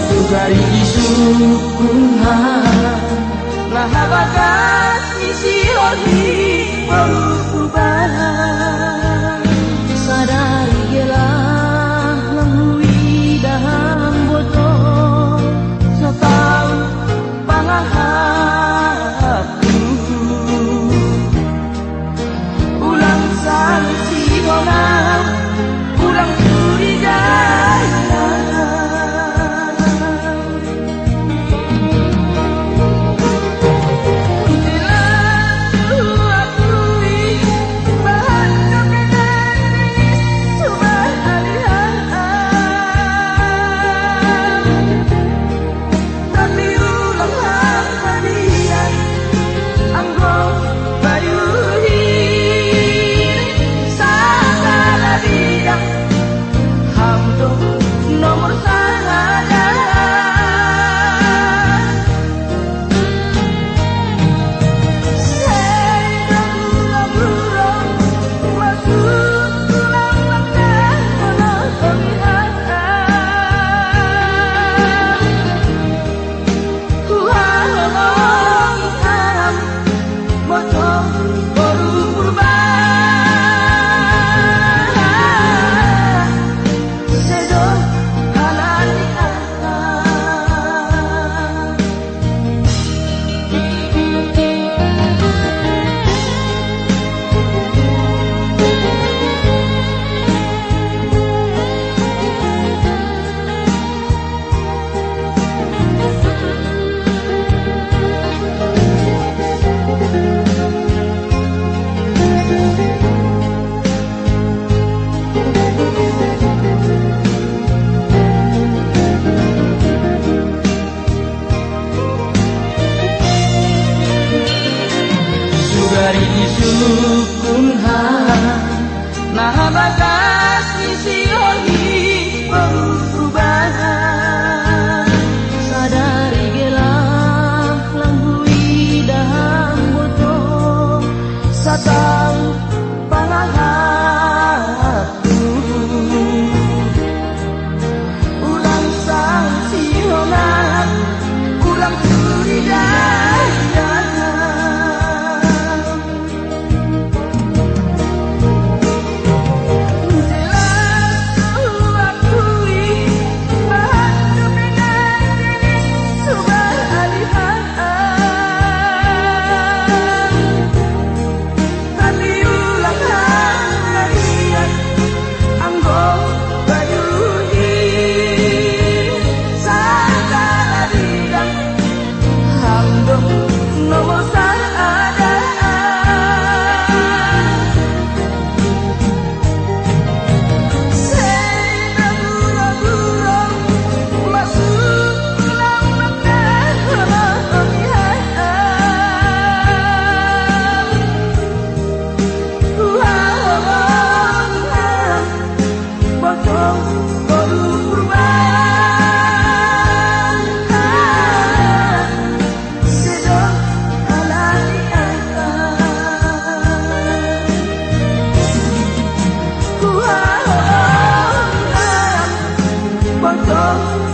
Sugari isukunha nahabagas isi holi perubahan sadari gelah langhui dahang boto setahun pangahatku ulang sanksi honang ulang curiga nomor saja saya burung masuk tulang langkah walau kelihatan kuhalang haram motor baru berubah dari isukunha nahabagas isi holi perubahan sadari gelah langhui dahang boto satang pangahatku ulang sanksi honang ulang curiga nomor saja saya burung masuk tulang langkah walau kelihatan kuhalang haram potong baru berubah oh